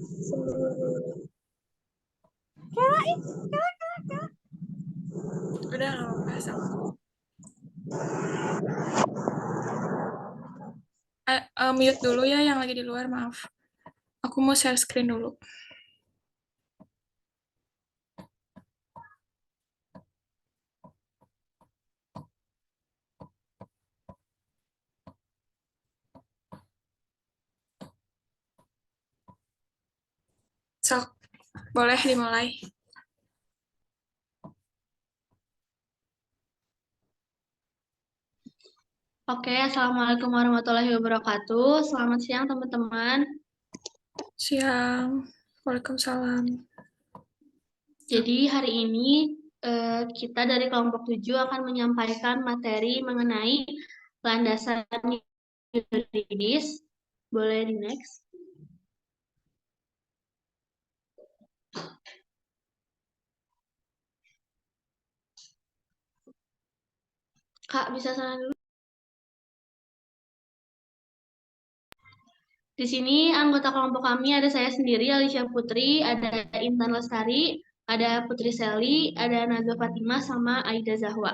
Seluruh. Udah nggak apa-apa sama. Mute dulu ya yang lagi di luar, maaf. Aku mau share screen dulu. Sok, boleh dimulai. Oke, Assalamualaikum warahmatullahi wabarakatuh. Selamat siang, teman-teman. Siang. Waalaikumsalam. Jadi hari ini kita dari kelompok 7 akan menyampaikan materi mengenai landasan yuridis. Boleh di next. Kak, bisa sana dulu. Di sini anggota kelompok kami ada saya sendiri, Alicia Putri, ada Intan Lestari, ada Putri Seli, ada Nazwa Fatimah, sama Aida Zahwa.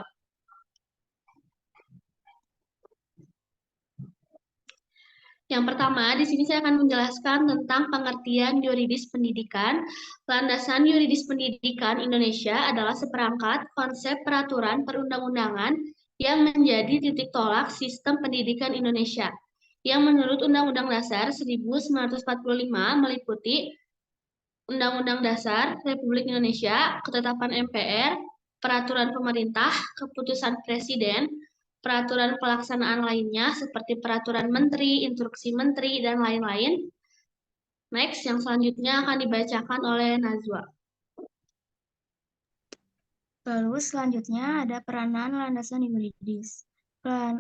Yang pertama, di sini saya akan menjelaskan tentang pengertian yuridis pendidikan. Landasan yuridis pendidikan Indonesia adalah seperangkat konsep peraturan perundang-undangan yang menjadi titik tolak sistem pendidikan Indonesia, yang menurut Undang-Undang Dasar 1945 meliputi Undang-Undang Dasar Republik Indonesia, Ketetapan MPR, Peraturan Pemerintah, Keputusan Presiden, peraturan pelaksanaan lainnya seperti peraturan menteri, instruksi menteri, dan lain-lain. Next, yang selanjutnya akan dibacakan oleh Nazwa. Lalu selanjutnya ada peranan landasan yuridis.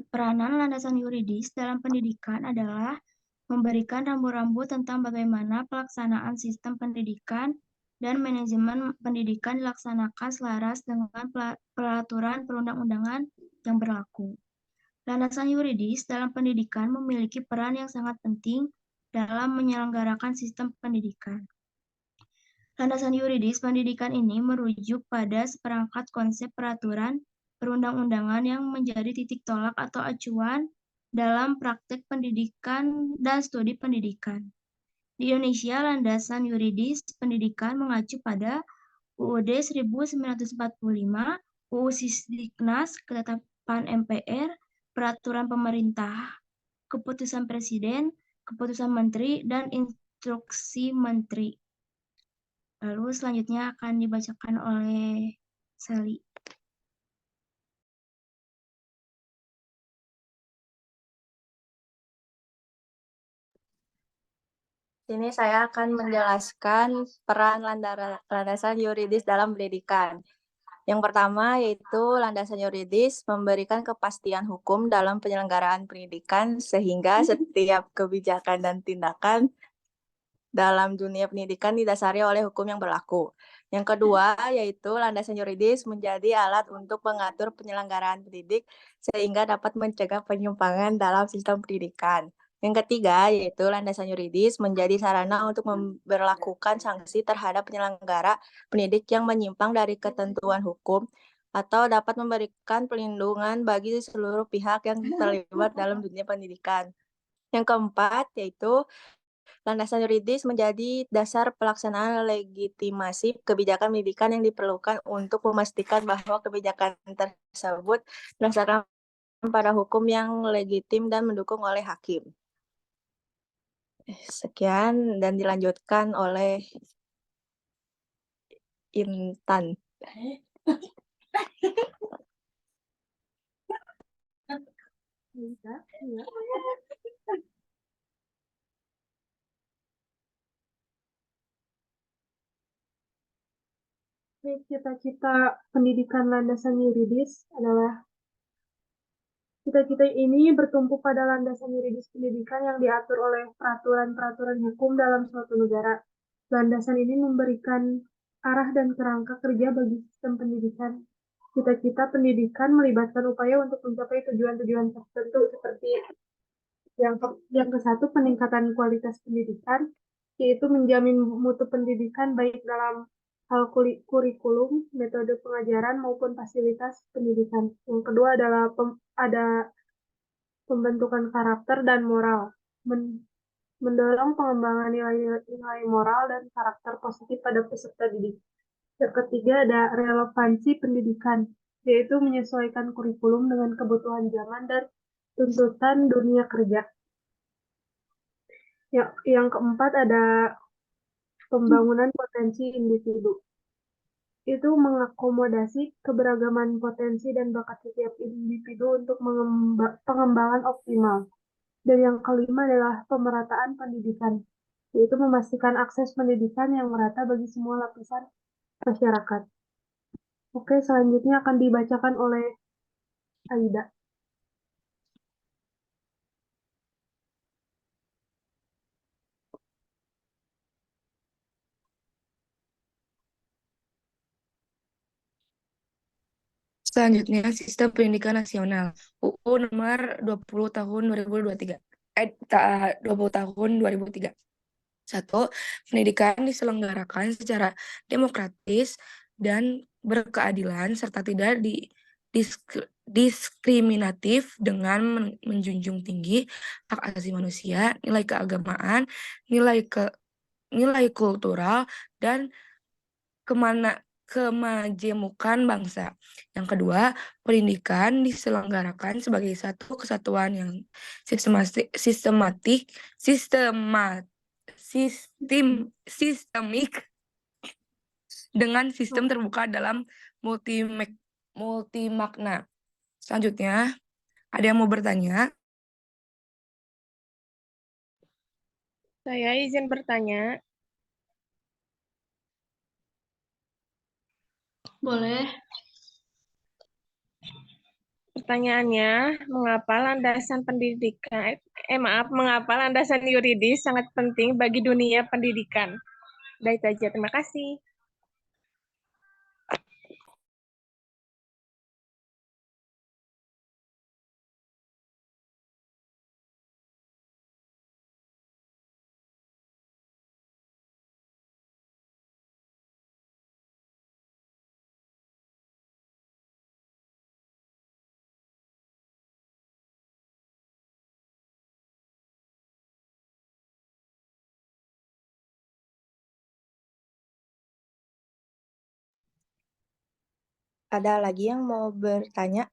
Peranan landasan yuridis dalam pendidikan adalah memberikan rambu-rambu tentang bagaimana pelaksanaan sistem pendidikan dan manajemen pendidikan dilaksanakan selaras dengan peraturan perundang-undangan yang berlaku. Landasan yuridis dalam pendidikan memiliki peran yang sangat penting dalam menyelenggarakan sistem pendidikan. Landasan yuridis pendidikan ini merujuk pada seperangkat konsep peraturan perundang-undangan yang menjadi titik tolak atau acuan dalam praktek pendidikan dan studi pendidikan. Di Indonesia, landasan yuridis pendidikan mengacu pada UUD 1945, UU Sisdiknas, Ketetapan MPR, Peraturan Pemerintah, Keputusan Presiden, Keputusan Menteri, dan Instruksi Menteri. Lalu selanjutnya akan dibacakan oleh Sally. Sini saya akan menjelaskan peran landasan yuridis dalam pendidikan. Yang pertama yaitu landasan yuridis memberikan kepastian hukum dalam penyelenggaraan pendidikan sehingga setiap kebijakan dan tindakan dalam dunia pendidikan didasari oleh hukum yang berlaku. Yang kedua yaitu landasan yuridis menjadi alat untuk mengatur penyelenggaraan pendidik sehingga dapat mencegah penyimpangan dalam sistem pendidikan. Yang ketiga yaitu landasan yuridis menjadi sarana untuk memberlakukan sanksi terhadap penyelenggara pendidik yang menyimpang dari ketentuan hukum atau dapat memberikan perlindungan bagi seluruh pihak yang terlibat dalam dunia pendidikan. Yang keempat yaitu landasan yuridis menjadi dasar pelaksanaan legitimasi kebijakan pendidikan yang diperlukan untuk memastikan bahwa kebijakan tersebut berdasarkan pada hukum yang legitim dan mendukung oleh hakim. Sekian dan dilanjutkan oleh Intan. Cita-cita pendidikan landasan yuridis adalah cita-cita ini bertumpu pada landasan yuridis pendidikan yang diatur oleh peraturan-peraturan hukum dalam suatu negara. Landasan ini memberikan arah dan kerangka kerja bagi sistem pendidikan. Cita-cita pendidikan melibatkan upaya untuk mencapai tujuan-tujuan tertentu seperti yang ke-1 peningkatan kualitas pendidikan, yaitu menjamin mutu pendidikan baik dalam hal kurikulum, metode pengajaran maupun fasilitas pendidikan. Yang kedua adalah ada pembentukan karakter dan moral, mendorong pengembangan nilai moral dan karakter positif pada peserta didik. Yang ketiga ada relevansi pendidikan, yaitu menyesuaikan kurikulum dengan kebutuhan zaman dan tuntutan dunia kerja. Yang keempat ada pembangunan potensi individu. Itu mengakomodasi keberagaman potensi dan bakat setiap individu untuk pengembangan optimal. Dan yang kelima adalah pemerataan pendidikan, yaitu memastikan akses pendidikan yang merata bagi semua lapisan masyarakat. Oke, selanjutnya akan dibacakan oleh Aida. Selanjutnya, Sistem Pendidikan Nasional. UU nomor 20 tahun 2023. 20 tahun 2003. 1. Pendidikan diselenggarakan secara demokratis dan berkeadilan serta tidak diskriminatif dengan menjunjung tinggi hak asasi manusia, nilai keagamaan, nilai kultural, dan kemajemukan bangsa. Yang kedua, pendidikan diselenggarakan sebagai satu kesatuan yang sistemik dengan sistem terbuka dalam multimakna. Selanjutnya, ada yang mau bertanya? Saya izin bertanya. Boleh. Pertanyaannya, mengapa landasan yuridis sangat penting bagi dunia pendidikan? Udah itu aja, terima kasih. Ada lagi yang mau bertanya?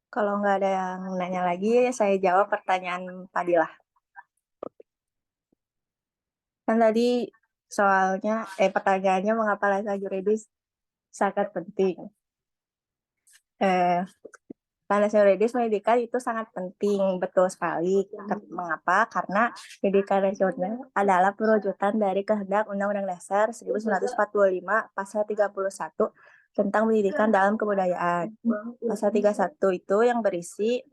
Kalau nggak ada yang nanya lagi, saya jawab pertanyaan Fadilah. Kan tadi pertanyaannya mengapa landasan yuridis sangat penting. Landasan yuridis pendidikan itu sangat penting, betul sekali. Mengapa? Karena pendidikan nasional adalah perwujudan dari kehendak Undang-Undang Dasar 1945 Pasal 31 tentang pendidikan dalam kebudayaan. Pasal 31 itu yang berisi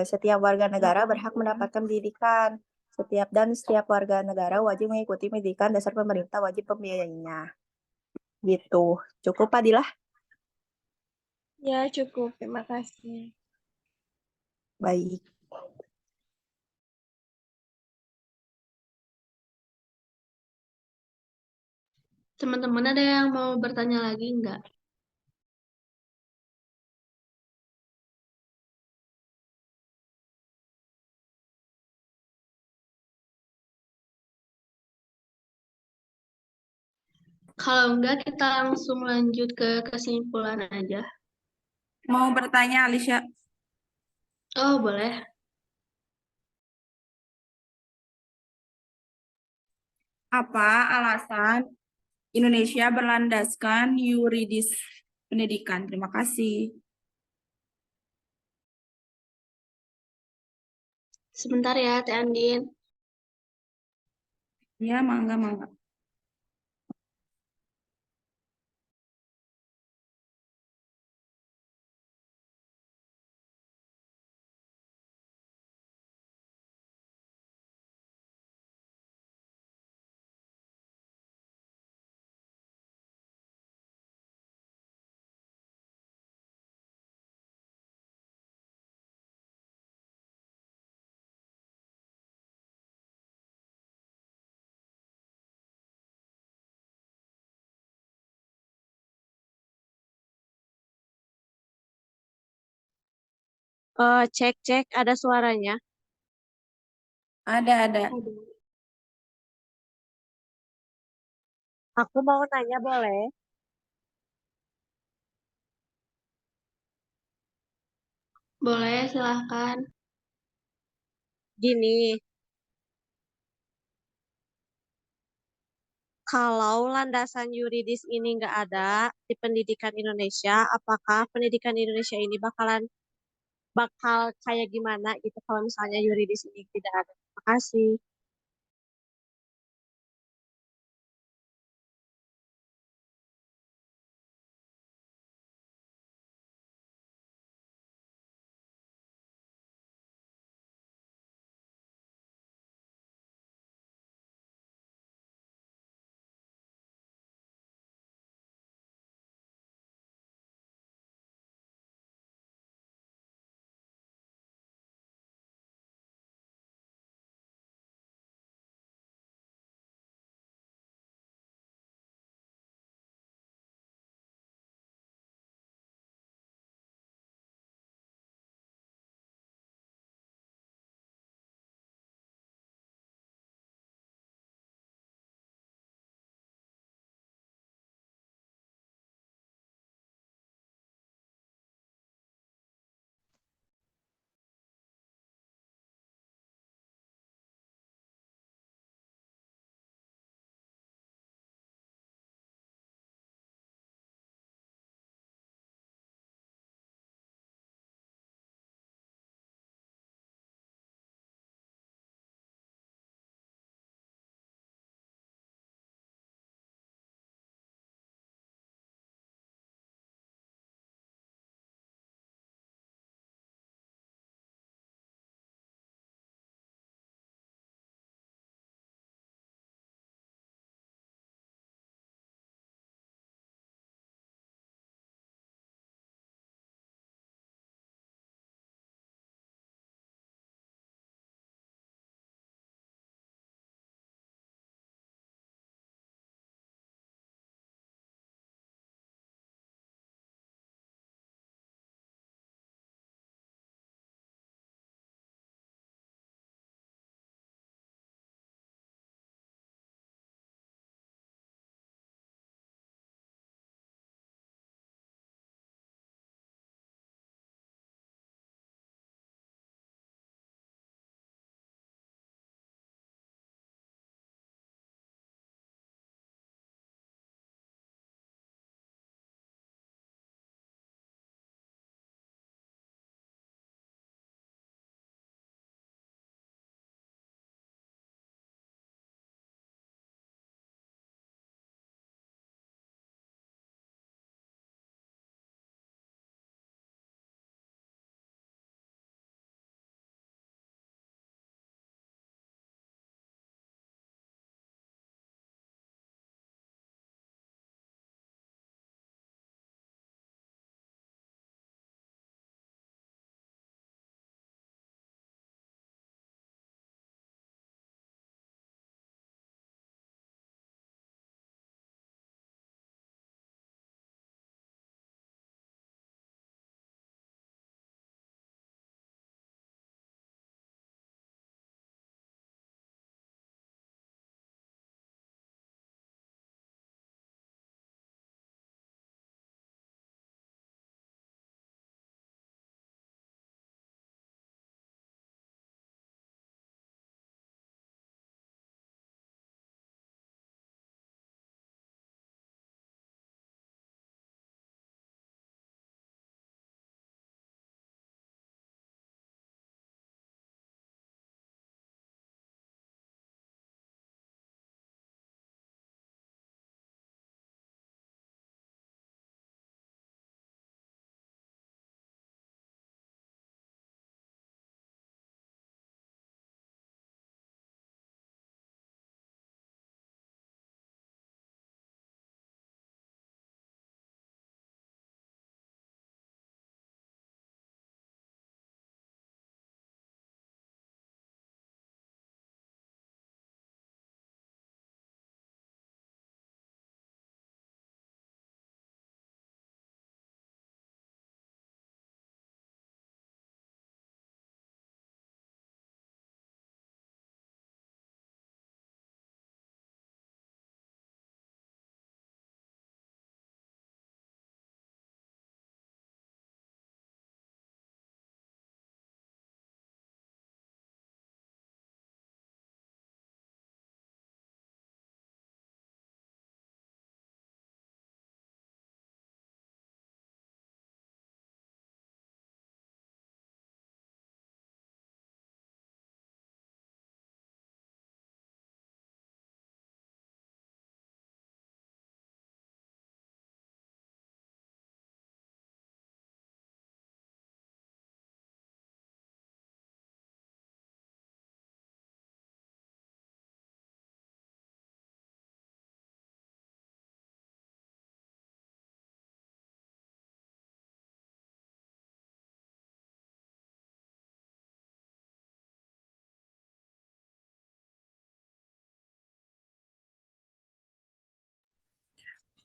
setiap warga negara berhak mendapatkan pendidikan. Setiap warga negara wajib mengikuti pendidikan dasar pemerintah wajib membiayainya. Gitu. Cukup, Fadilah? Ya, cukup. Terima kasih. Baik. Teman-teman ada yang mau bertanya lagi enggak? Kalau enggak, kita langsung lanjut ke kesimpulan aja. Mau bertanya, Alicia? Oh, boleh. Apa alasan Indonesia berlandaskan yuridis pendidikan? Terima kasih. Sebentar ya, Teh Andin. Ya, mangga. Cek, cek, ada suaranya. Ada. Aku mau nanya boleh? Boleh, silahkan. Gini, kalau landasan yuridis ini nggak ada di pendidikan Indonesia, apakah pendidikan Indonesia ini bakal kayak gimana gitu kalau misalnya yuridis ini tidak ada? Terima kasih.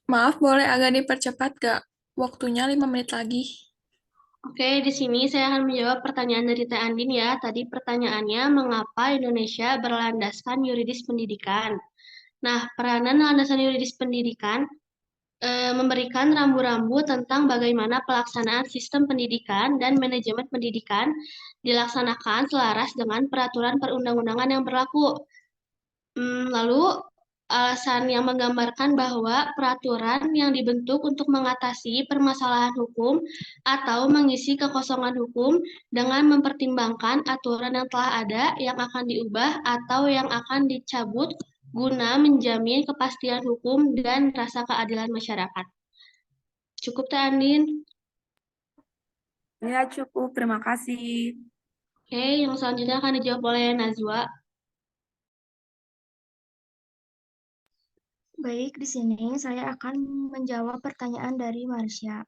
Maaf, boleh agak dipercepat gak? Waktunya 5 menit lagi. Oke, di sini saya akan menjawab pertanyaan dari Teh Andin ya. Tadi pertanyaannya, mengapa Indonesia berlandaskan yuridis pendidikan? Nah, peranan landasan yuridis pendidikan memberikan rambu-rambu tentang bagaimana pelaksanaan sistem pendidikan dan manajemen pendidikan dilaksanakan selaras dengan peraturan perundang-undangan yang berlaku. Lalu, alasan yang menggambarkan bahwa peraturan yang dibentuk untuk mengatasi permasalahan hukum atau mengisi kekosongan hukum dengan mempertimbangkan aturan yang telah ada, yang akan diubah, atau yang akan dicabut guna menjamin kepastian hukum dan rasa keadilan masyarakat. Cukup, Teh Andin? Ya, cukup. Terima kasih. Oke, yang selanjutnya akan dijawab oleh Najwa. Baik, di sini saya akan menjawab pertanyaan dari Marsha.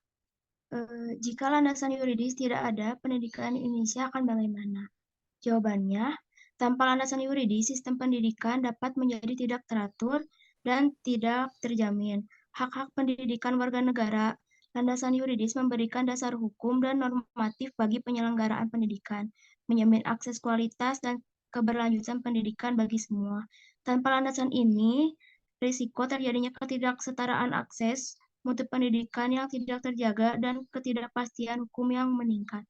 Jika landasan yuridis tidak ada, pendidikan di Indonesia akan bagaimana? Jawabannya, tanpa landasan yuridis, sistem pendidikan dapat menjadi tidak teratur dan tidak terjamin. Hak-hak pendidikan warga negara, landasan yuridis memberikan dasar hukum dan normatif bagi penyelenggaraan pendidikan, menjamin akses kualitas dan keberlanjutan pendidikan bagi semua. Tanpa landasan ini, risiko terjadinya ketidaksetaraan akses, mutu pendidikan yang tidak terjaga, dan ketidakpastian hukum yang meningkat.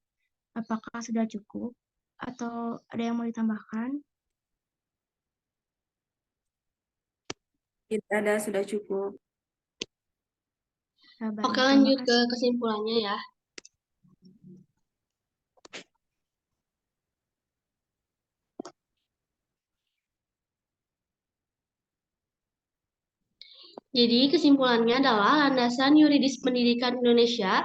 Apakah sudah cukup? Atau ada yang mau ditambahkan? Tidak ada, sudah cukup. Nah, baik, Oke, terima lanjut ke kasih. kesimpulannya ya. Jadi kesimpulannya adalah landasan yuridis pendidikan Indonesia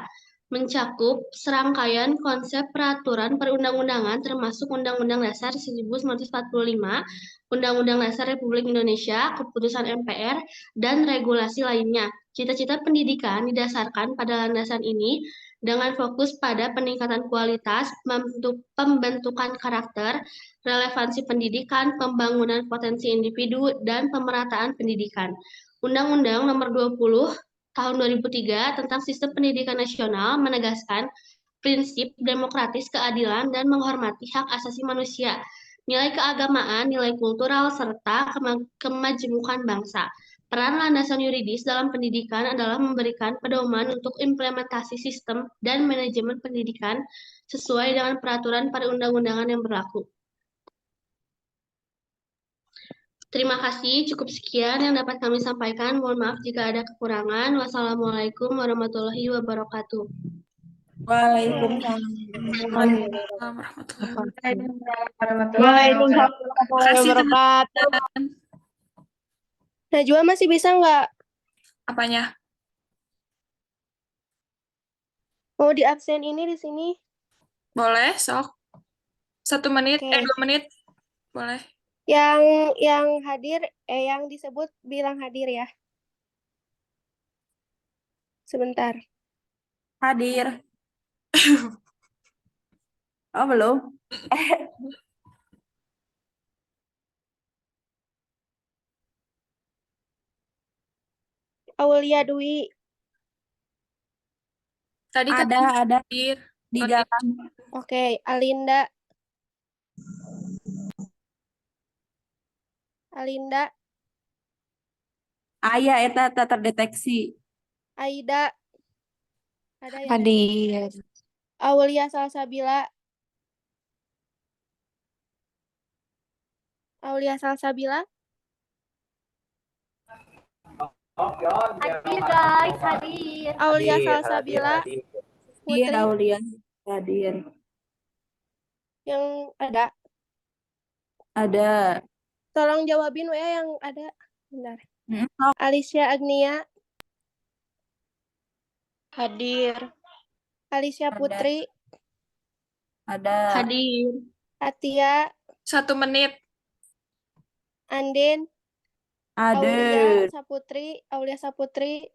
mencakup serangkaian konsep peraturan perundang-undangan termasuk Undang-Undang Dasar 1945, Undang-Undang Dasar Republik Indonesia, keputusan MPR, dan regulasi lainnya. Cita-cita pendidikan didasarkan pada landasan ini dengan fokus pada peningkatan kualitas, pembentukan karakter, relevansi pendidikan, pembangunan potensi individu, dan pemerataan pendidikan. Undang-Undang Nomor 20 Tahun 2003 tentang Sistem Pendidikan Nasional menegaskan prinsip demokratis keadilan dan menghormati hak asasi manusia, nilai keagamaan, nilai kultural, serta kemajemukan bangsa. Peran landasan yuridis dalam pendidikan adalah memberikan pedoman untuk implementasi sistem dan manajemen pendidikan sesuai dengan peraturan perundang-undangan yang berlaku. Terima kasih, cukup sekian yang dapat kami sampaikan. Mohon maaf jika ada kekurangan. Wassalamualaikum warahmatullahi wabarakatuh. Waalaikumsalam. Waalaikumsalam warahmatullahi wabarakatuh. Waalaikumsalam warahmatullahi Kasih wabarakatuh. teman-teman. Najwa masih bisa nggak? Apanya? Mau di absen ini di sini? Boleh, sok. 1 menit, Oke. 2 menit. Boleh. Yang hadir, yang disebut bilang hadir ya. Sebentar. Hadir. Oh, belum? Aulia Dwi. Tadi Ada hadir. di jalan. Oke, Alinda. Alinda. Aya eta tak terdeteksi. Aida. Ada ya? Hadir. Aulia Salsabila. Aulia Salsabila. Hadir guys, hadir. Aulia Salsabila. Hadir, Putri Aulia. Hadir. yang ada. Ada. Tolong jawabin ya yang ada. Bentar. Sok. Alicia Agnia. Hadir. Alicia Ada. Putri. Ada. Hadir. Atia. 1 menit. Andin. Hadir. Aulia Saputri.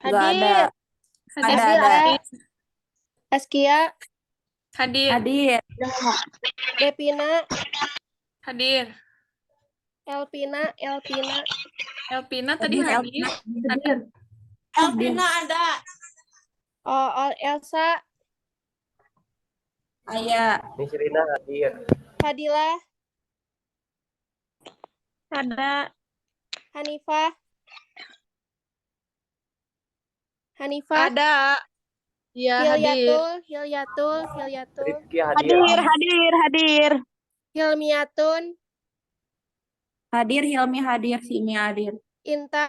Nggak ada. Hadir. Ada. Askia. Hadir. Hadir. Devina. Hadir. Elpina. Elpina tadi hadir. Hadir. Elpina ada. Elsa. Aya. Nisrina hadir. Fadilah. Ada. Hanifah. Ada. Iya, hadir. Hilyatul. Rizky hadir. Hadir. Hilmiatun. Hadir Hilmi hadir, Simi hadir. Intan.